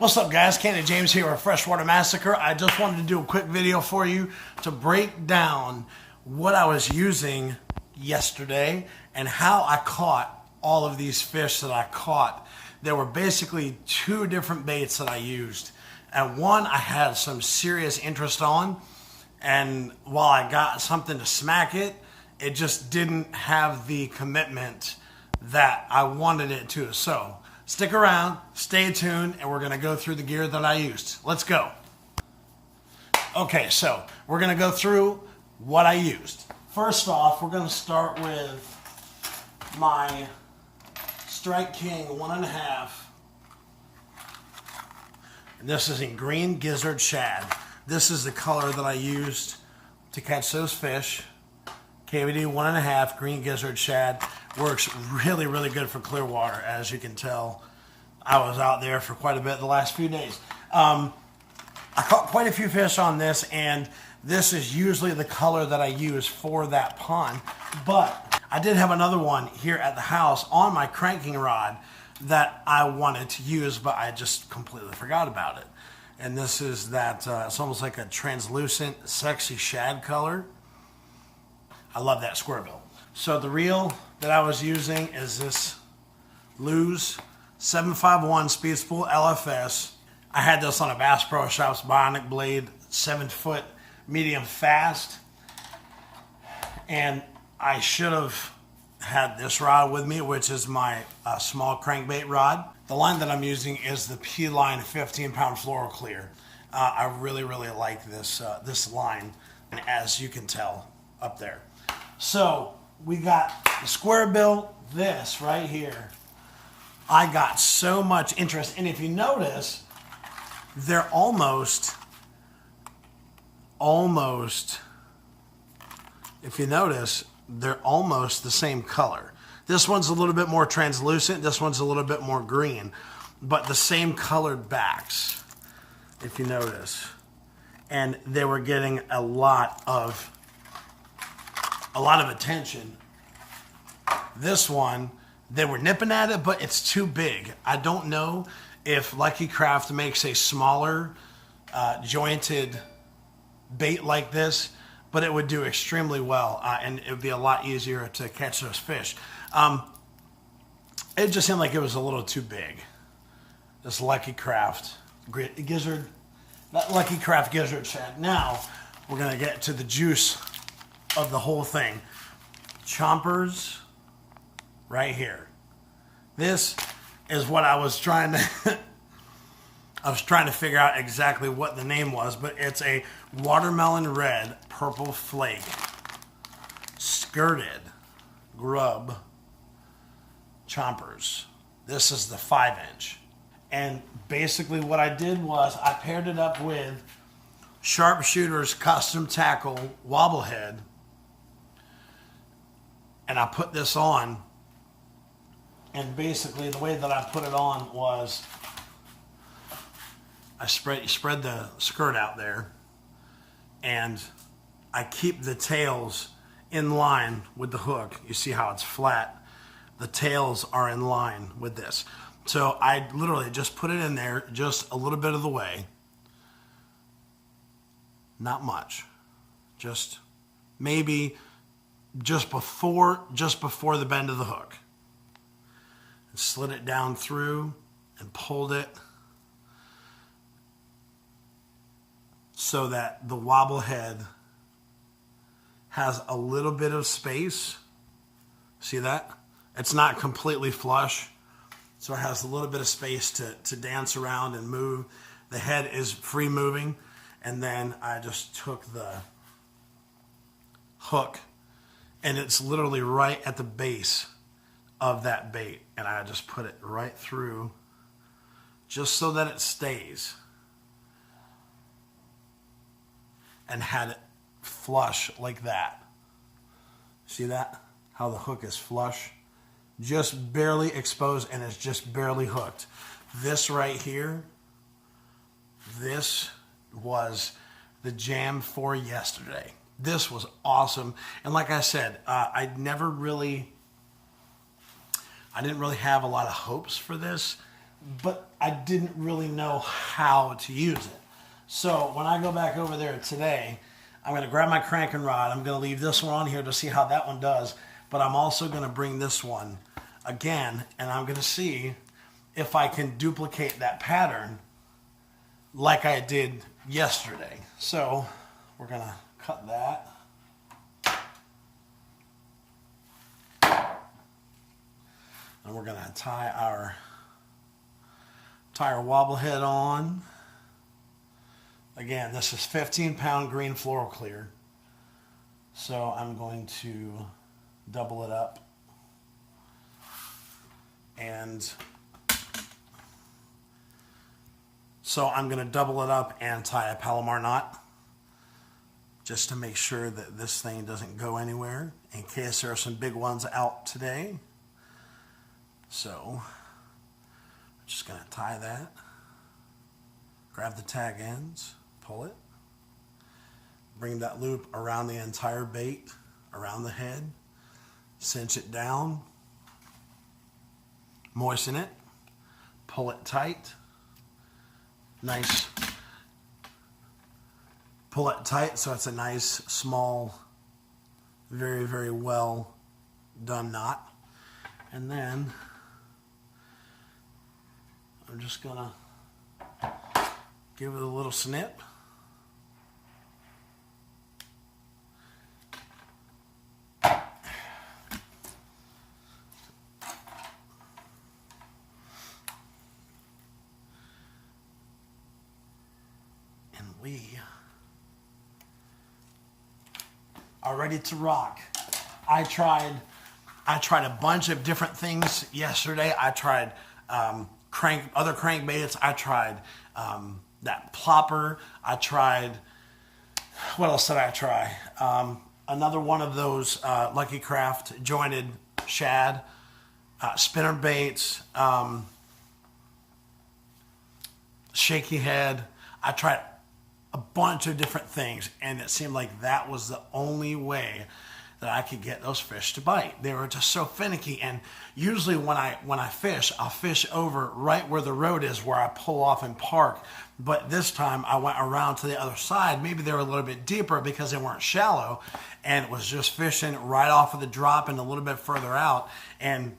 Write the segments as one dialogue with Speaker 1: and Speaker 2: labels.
Speaker 1: What's up, guys? Candy James here with Freshwater Massacre. I just wanted to do a quick video for you to break down what I was using yesterday and how I caught all of these fish that I caught. There were basically two different baits that I used. And one I had some serious interest on, and while I got something to smack it, it just didn't have the commitment that I wanted it to. So stick around, stay tuned, and we're gonna go through the gear that I used. Let's go. Okay, so we're gonna go through what I used. First off, we're gonna start with my Strike King 1.5. And this is in green gizzard shad. This is the color that I used to catch those fish. KVD 1.5 green gizzard shad. Works really, really good for clear water. As you can tell, I was out there for quite a bit the last few days. I caught quite a few fish on this, and this is usually the color that I use for that pond. But I did have another one here at the house on my cranking rod that I wanted to use, but I just completely forgot about it. And this is that, it's almost like a translucent, sexy shad color. I love that square bill. So the reel that I was using is this Lew's 751 Speed Spool LFS. I had this on a Bass Pro Shops Bionic Blade 7-foot medium fast. And I should have had this rod with me, which is my small crankbait rod. The line that I'm using is the P-Line 15-pound Fluoro Clear. I really, really like this, this line, and as you can tell up there. So we got the square bill, this right here. I got so much interest, and if you notice, they're almost, if you notice, they're almost the same color. This one's a little bit more translucent, this one's a little bit more green, but the same colored backs, if you notice. And they were getting a lot of attention. This one, they were nipping at it, but it's too big. I don't know if Lucky Craft makes a smaller jointed bait like this, but it would do extremely well, and it would be a lot easier to catch those fish. It just seemed like it was a little too big. This Lucky Craft gizzard, that Lucky Craft gizzard shad. Now we're gonna get to the juice of the whole thing. Chompers right here. This is what I was trying to I was trying to figure out exactly what the name was, but it's a watermelon red purple flake skirted grub chompers. This is the 5-inch. And basically what I did was I paired it up with Sharpshooter's Custom Tackle Wobblehead, and I put this on, and basically the way that I put it on was I spread the skirt out there, and I keep the tails in line with the hook. You see how it's flat? The tails are in line with this. So I literally just put it in there just a little bit of the way. Not much. Just maybe just before the bend of the hook. And slid it down through and pulled it so that the wobble head has a little bit of space. See that? It's not completely flush, so it has a little bit of space to dance around and move. The head is free moving, and then I just took the hook, and it's literally right at the base of that bait, and I just put it right through just so that it stays, and had it flush like that. See that? How the hook is flush? Just barely exposed, and it's just barely hooked. This right here, this was the jam for yesterday. This was awesome. And like I said, I didn't really have a lot of hopes for this. but I didn't really know how to use it. So when I go back over there today, I'm going to grab my cranking rod. I'm going to leave this one on here to see how that one does. But I'm also going to bring this one again, and I'm going to see if I can duplicate that pattern like I did yesterday. So we're going to cut that. And we're going to tie our wobble head on. Again, this is 15-pound green floral clear. So I'm going to double it up. And so I'm going to double it up and tie a Palomar knot just to make sure that this thing doesn't go anywhere in case there are some big ones out today. So I'm just going to tie that, grab the tag ends, pull it, bring that loop around the entire bait, around the head, cinch it down, moisten it, pull it tight, nice, pull it tight so it's a nice, small, very, very well done knot. And then I'm just gonna give it a little snip. And we are ready to rock. I tried a bunch of different things yesterday. I tried other crankbaits. I tried that plopper. I tried, what else did I try? Another one of those Lucky Craft jointed shad, spinner baits, shaky head. I tried a bunch of different things, and it seemed like that was the only way that I could get those fish to bite. They were just so finicky, and usually when I fish, I'll fish over right where the road is, where I pull off and park. But this time I went around to the other side. Maybe they were a little bit deeper because they weren't shallow, and it was just fishing right off of the drop and a little bit further out, and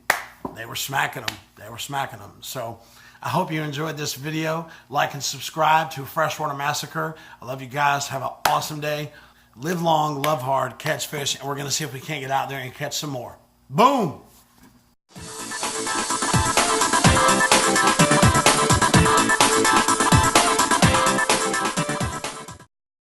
Speaker 1: they were smacking them. They were smacking them. So I hope you enjoyed this video. Like and subscribe to Freshwater Massacre. I love you guys. Have an awesome day. Live long, love hard, catch fish, and we're going to see if we can't get out there and catch some more. Boom!